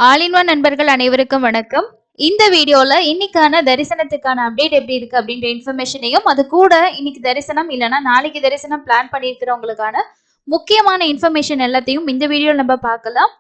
All in one நண்பர்கள் அனைவருக்கும் வணக்கம். இந்த வீடியோல இன்னைக்கான தரிசனத்துக்கான அப்டேட் எப்படி இருக்கு அப்படின்ற இன்ஃபர்மேஷனையும், அது கூட இன்னைக்கு தரிசனம் இல்லைன்னா நாளைக்கு தரிசனம் பிளான் பண்ணியிருக்கிறவங்களுக்கான முக்கியமான இன்ஃபர்மேஷன் எல்லாத்தையும் இந்த வீடியோல நம்ம பார்க்கலாம்.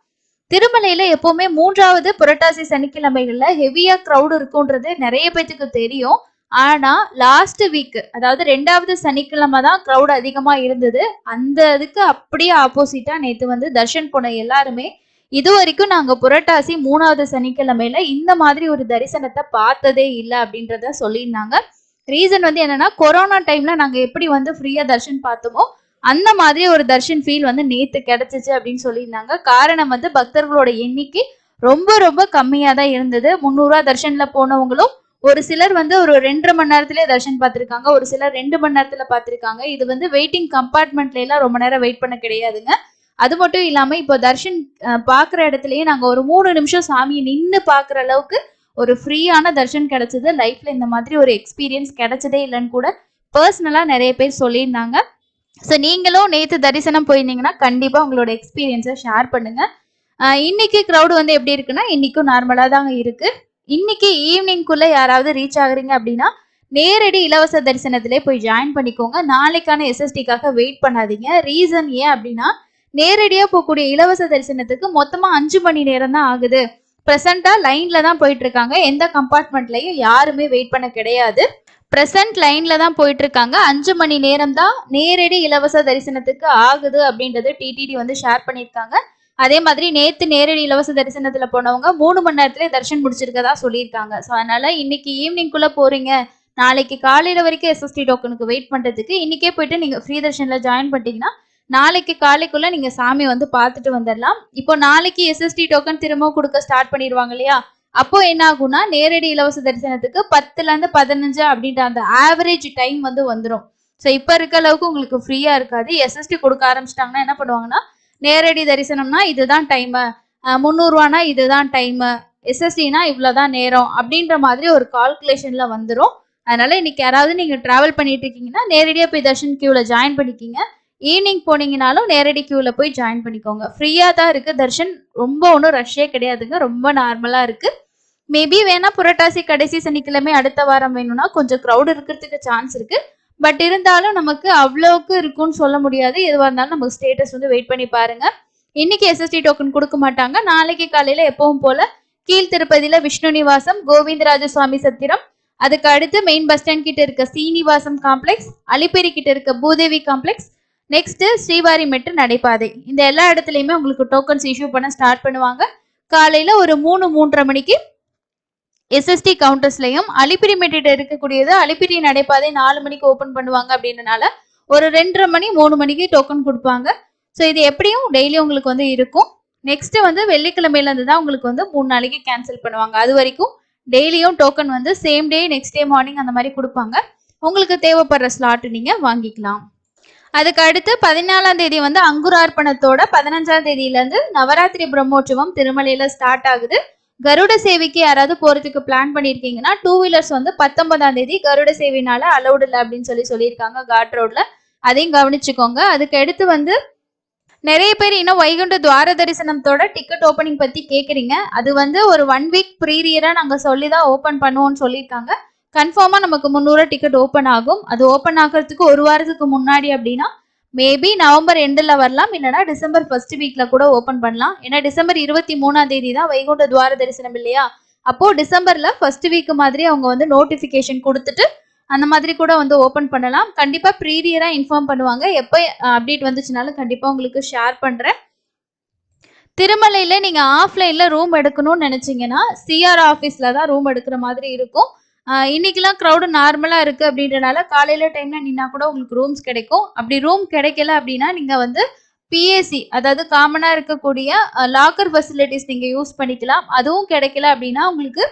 திருமலையில எப்பவுமே 3வது புரட்டாசி சனிக்கிழமைகள்ல ஹெவியா கிரௌட் இருக்கும்ன்றது நிறைய பேத்துக்கு தெரியும். ஆனா லாஸ்ட் வீக், அதாவது 2வது சனிக்கிழமை தான் கிரௌட் அதிகமா இருந்தது. அந்த இதுக்கு அப்படியே ஆப்போசிட்டா நேத்து வந்து தர்ஷன் போன எல்லாருமே இது வரைக்கும் நாங்க புரட்டாசி 3வது சனிக்கிழமையில இந்த மாதிரி ஒரு தரிசனத்தை பார்த்ததே இல்லை அப்படின்றத சொல்லியிருந்தாங்க. ரீசன் வந்து என்னன்னா, கொரோனா டைம்ல நாங்க எப்படி வந்து ஃப்ரீயா தர்ஷன் பார்த்தோமோ அந்த மாதிரி ஒரு தர்ஷன் ஃபீல் வந்து நேத்து கிடைச்சிச்சு அப்படின்னு சொல்லியிருந்தாங்க. காரணம் வந்து பக்தர்களோட எண்ணிக்கை ரொம்ப ரொம்ப கம்மியா தான் இருந்தது. 300 ரூபா தர்ஷன்ல போனவங்களும் ஒரு சிலர் வந்து ஒரு 2.5 மணி நேரத்திலே தர்ஷன் பார்த்திருக்காங்க, ஒரு சிலர் 2 மணி நேரத்துல பார்த்திருக்காங்க. இது வந்து வெயிட்டிங் கம்பார்ட்மெண்ட்ல எல்லாம் ரொம்ப நேரம் வெயிட் பண்ண கிடையாதுங்க. அது மட்டும் இல்லாம இப்போ தர்ஷன் பாக்குற இடத்துலயே நாங்க ஒரு 3 நிமிஷம் சாமியை நின்று பாக்குற அளவுக்கு ஒரு ஃப்ரீயான தர்ஷன் கிடைச்சது. லைஃப்ல இந்த மாதிரி ஒரு எக்ஸ்பீரியன்ஸ் கிடைச்சதே இல்லைன்னு கூட பர்சனலா நிறைய பேர் சொல்லியிருந்தாங்க. ஸோ நீங்களும் நேற்று தரிசனம் போயிருந்தீங்கன்னா கண்டிப்பா உங்களோட எக்ஸ்பீரியன்ஸை ஷேர் பண்ணுங்க. இன்னைக்கு க்ரௌடு வந்து எப்படி இருக்குன்னா, இன்னைக்கும் நார்மலா தாங்க இருக்கு. இன்னைக்கு ஈவினிங்குள்ள யாராவது ரீச் ஆகுறீங்க அப்படின்னா நேரடி இலவச தரிசனத்திலே போய் ஜாயின் பண்ணிக்கோங்க. நாளைக்கான எஸ்எஸ்டிக்காக வெயிட் பண்ணாதீங்க. ரீசன் ஏன் அப்படின்னா, நேரடியா போகக்கூடிய இலவச தரிசனத்துக்கு மொத்தமா 5 மணி நேரம் தான் ஆகுது. பிரசண்டா லைன்ல தான் போயிட்டு இருக்காங்க. எந்த கம்பார்ட்மெண்ட்லயும் யாருமே வெயிட் பண்ண கிடையாது. பிரசன்ட் லைன்ல தான் போயிட்டு இருக்காங்க. 5 மணி நேரம் தான் நேரடி இலவச தரிசனத்துக்கு ஆகுது அப்படின்றது டிடிடி வந்து ஷேர் பண்ணியிருக்காங்க. அதே மாதிரி நேத்து நேரடி இலவச தரிசனத்துல போனவங்க 3 மணி நேரத்திலே தரிசனம் முடிச்சிருக்கதா சொல்லியிருக்காங்க. ஸோ அதனால இன்னைக்கு ஈவினிங்குள்ள போறீங்க, நாளைக்கு காலையில வரைக்கும் எஸ்எஸ்டி டோக்கனுக்கு வெயிட் பண்றதுக்கு இன்னைக்கே போயிட்டு நீங்க ஃப்ரீ தர்ஷன்ல ஜாயின் பண்ணிட்டீங்கன்னா நாளைக்கு காலைக்குள்ள நீங்க சாமி வந்து பார்த்துட்டு வந்துடலாம். இப்போ நாளைக்கு எஸ்எஸ்டி டோக்கன் திரும்ப கொடுக்க ஸ்டார்ட் பண்ணிடுவாங்க இல்லையா? அப்போ என்ன ஆகும்னா, நேரடி இலவச தரிசனத்துக்கு 10ல இருந்து 15 அப்படின்ற அந்த ஆவரேஜ் டைம் வந்து வந்துடும். ஸோ இப்போ இருக்க அளவுக்கு உங்களுக்கு ஃப்ரீயா இருக்காது. எஸ்எஸ்டி கொடுக்க ஆரம்பிச்சிட்டாங்கன்னா என்ன பண்ணுவாங்கன்னா, நேரடி தரிசனம்னா இதுதான் டைமு, 300 ரூபானா இதுதான் டைமு, எஸ்எஸ்டினா இவ்வளவுதான் நேரம் அப்படின்ற மாதிரி ஒரு கால்குலேஷன்ல வந்துடும். அதனால இன்னைக்கு யாராவது நீங்க டிராவல் பண்ணிட்டு இருக்கீங்கன்னா நேரடியா போய் தர்ஷன் கியூல ஜாயின் பண்ணிக்கிங்க. ஈவினிங் போனீங்கனாலும் நேரடி கியூல போய் ஜாயின் பண்ணிக்கோங்க. ஃப்ரீயா தான் இருக்கு தர்ஷன். ரொம்ப ஒன்றும் ரஷ்ஷே கிடையாதுங்க. ரொம்ப நார்மலா இருக்கு. மேபி வேணா புரட்டாசி கடைசி சனிக்கிழமை அடுத்த வாரம் வேணும்னா கொஞ்சம் க்ரௌட் இருக்கிறதுக்கு சான்ஸ் இருக்கு. பட் இருந்தாலும் நமக்கு அவ்வளவுக்கு இருக்கும்னு சொல்ல முடியாது. எதுவாக இருந்தாலும் நமக்கு ஸ்டேட்டஸ் வந்து வெயிட் பண்ணி பாருங்க. இன்னைக்கு எஸ்எஸ்டி டோக்கன் கொடுக்க மாட்டாங்க. நாளைக்கு காலையில எப்பவும் போல கீழ் திருப்பதியில விஷ்ணு நிவாசம், கோவிந்தராஜ சுவாமி சத்திரம், அதுக்கு அடுத்து மெயின் பஸ் ஸ்டாண்ட் கிட்ட இருக்க சீனிவாசம் காம்ப்ளெக்ஸ், அலிப்பேரி கிட்ட இருக்க பூதேவி காம்ப்ளெக்ஸ், நெக்ஸ்ட் ஸ்ரீவாரி மெட்டு நடைபாதை, இந்த எல்லா இடத்துலையுமே உங்களுக்கு டோக்கன்ஸ் இஷ்யூ பண்ண ஸ்டார்ட் பண்ணுவாங்க. காலையில ஒரு 3-3:30 மணிக்கு எஸ்எஸ்டி கவுண்டர்ஸ்லையும், அலிப்பிரி மெட்டிட்ட இருக்கக்கூடியது அலிப்பிரி நடைபாதை 4 மணிக்கு ஓப்பன் பண்ணுவாங்க. அப்படின்றனால ஒரு 2:30 மணி 3 மணிக்கு டோக்கன் கொடுப்பாங்க. ஸோ இது எப்படியும் டெய்லி உங்களுக்கு வந்து இருக்கும். நெக்ஸ்ட் வந்து வெள்ளிக்கிழமையில இருந்து தான் உங்களுக்கு வந்து 3 நாளைக்கு கேன்சல் பண்ணுவாங்க. அது வரைக்கும் டெய்லியும் டோக்கன் வந்து same day next day morning அந்த மாதிரி கொடுப்பாங்க. உங்களுக்கு தேவைப்படுற ஸ்லாட் நீங்க வாங்கிக்கலாம். அதுக்கு அடுத்து 14ஆம் தேதி வந்து அங்குரார்ப்பணத்தோட 15ஆம் தேதியில இருந்து நவராத்திரி பிரம்மோற்சவம் திருமலையில ஸ்டார்ட் ஆகுது. கருட சேவைக்கு யாராவது போறதுக்கு பிளான் பண்ணிருக்கீங்கன்னா 2 வீலர்ஸ் வந்து 19ஆம் தேதி கருட சேவைனால அலௌட் இல்லை அப்படின்னு சொல்லியிருக்காங்க காட் ரோட்ல. அதையும் கவனிச்சுக்கோங்க. அதுக்கு அடுத்து வந்து நிறைய பேர் இன்னும் வைகுண்ட துவார தரிசனத்தோட டிக்கெட் ஓப்பனிங் பத்தி கேக்குறீங்க. அது வந்து ஒரு 1 வீக் ப்ரீரியரா நாங்க சொல்லிதான் ஓப்பன் பண்ணுவோம்னு சொல்லியிருக்காங்க. கன்ஃபார்மா நமக்கு 300 டிக்கெட் ஓப்பன் ஆகும். அது ஓப்பன் ஆகிறதுக்கு ஒரு வாரத்துக்கு முன்னாடி அப்படின்னா மேபி நவம்பர் எண்டில் வரலாம், இல்லைன்னா டிசம்பர் ஃபர்ஸ்ட் வீக்ல கூட ஓப்பன் பண்ணலாம். ஏன்னா டிசம்பர் 23ஆம் தேதி தான் வைகுண்ட துவார தரிசனம் இல்லையா? அப்போ டிசம்பர்ல ஃபர்ஸ்ட் வீக் மாதிரி அவங்க வந்து நோட்டிபிகேஷன் கொடுத்துட்டு அந்த மாதிரி கூட வந்து ஓப்பன் பண்ணலாம். கண்டிப்பா ப்ரீரியரா இன்ஃபார்ம் பண்ணுவாங்க. எப்போ அப்டேட் வந்துச்சுனாலும் கண்டிப்பா உங்களுக்கு ஷேர் பண்றேன். திருமலையில நீங்க ஆஃப்லைன்ல ரூம் எடுக்கணும்னு நினைச்சீங்கன்னா சிஆர் ஆஃபீஸ்ல தான் ரூம் எடுக்கிற மாதிரி இருக்கும். இன்னைக்கெல்லாம் க்ரௌடு நார்மலா இருக்கு அப்படின்றனால காலையில டைம்ல நின்னா கூட உங்களுக்கு ரூம்ஸ் கிடைக்கும். அப்படி ரூம் கிடைக்கல அப்படின்னா நீங்க வந்து பிஏசி, அதாவது காமனா இருக்கக்கூடிய லாக்கர் ஃபெசிலிட்டிஸ் நீங்க யூஸ் பண்ணிக்கலாம். அதுவும் கிடைக்கல அப்படின்னா உங்களுக்கு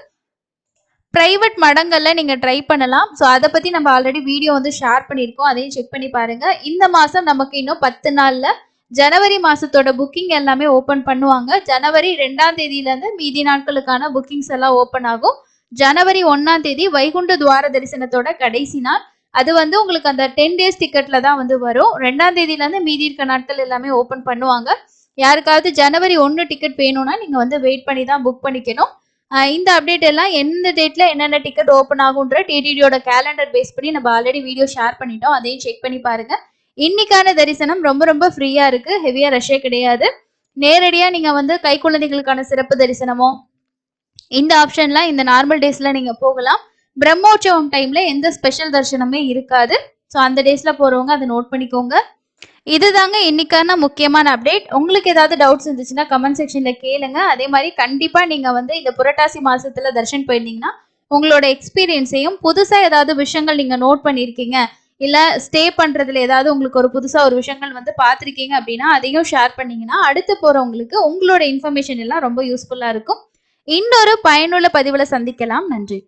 பிரைவேட் மடங்கள்ல நீங்க ட்ரை பண்ணலாம். ஸோ அதை பத்தி நம்ம ஆல்ரெடி வீடியோ வந்து ஷேர் பண்ணியிருக்கோம். அதையும் செக் பண்ணி பாருங்க. இந்த மாசம் நமக்கு இன்னும் 10 நாள்ல ஜனவரி மாசத்தோட புக்கிங் எல்லாமே ஓப்பன் பண்ணுவாங்க. ஜனவரி 2ஆம் தேதியில இருந்து மீதி நாட்களுக்கான புக்கிங்ஸ் எல்லாம் ஓப்பன் ஆகும். ஜனவரி 1ஆம் தேதி வைகுண்ட துவார தரிசனத்தோட கடைசி நாள். அது வந்து உங்களுக்கு அந்த 10 டேஸ் டிக்கெட்ல தான் வந்து வரும். 2ஆம் தேதியில இருந்து மீதி இருக்க நாட்கள் எல்லாமே ஓப்பன் பண்ணுவாங்க. யாருக்காவது ஜனவரி 1 டிக்கெட் வேணும்னா நீங்க வந்து வெயிட் பண்ணி தான் புக் பண்ணிக்கணும். இந்த அப்டேட் எல்லாம் எந்த டேட்ல என்னென்ன டிக்கெட் ஓப்பன் ஆகுன்ற டிடிடியோட கேலண்டர் பேஸ் பண்ணி நம்ம ஆல்ரெடி வீடியோ ஷேர் பண்ணிட்டோம். அதையும் செக் பண்ணி பாருங்க. இன்னைக்கான தரிசனம் ரொம்ப ரொம்ப ஃப்ரீயா இருக்கு. ஹெவியா ரஷ்ஷே கிடையாது. நேரடியா நீங்க வந்து கைக்குழந்தைகளுக்கான சிறப்பு தரிசனமோ இந்த ஆப்ஷன்லாம் இந்த நார்மல் டேஸ்ல நீங்க போகலாம். பிரம்மோற்சவம் டைம்ல எந்த ஸ்பெஷல் தரிசனமே இருக்காது. ஸோ அந்த டேஸ்ல போறவங்க அதை நோட் பண்ணிக்கோங்க. இதுதாங்க இன்னைக்கான முக்கியமான அப்டேட். உங்களுக்கு ஏதாவது டவுட்ஸ் இருந்துச்சுன்னா கமெண்ட் செக்ஷன்ல கேளுங்க. அதே மாதிரி கண்டிப்பா நீங்க வந்து இந்த புரட்டாசி மாசத்துல தர்ஷன் போயிருந்தீங்கன்னா உங்களோட எக்ஸ்பீரியன்ஸையும் புதுசா ஏதாவது விஷயங்கள் நீங்க நோட் பண்ணிருக்கீங்க இல்ல ஸ்டே பண்றதுல ஏதாவது உங்களுக்கு ஒரு புதுசா ஒரு விஷயங்கள் வந்து பாத்திருக்கீங்க அப்படின்னா அதையும் ஷேர் பண்ணீங்கன்னா அடுத்து போறவங்களுக்கு உங்களோட இன்ஃபர்மேஷன் எல்லாம் ரொம்ப யூஸ்ஃபுல்லா இருக்கும். இன்னொரு பயனுள்ள பதிவுல சந்திக்கலாம். நன்றி.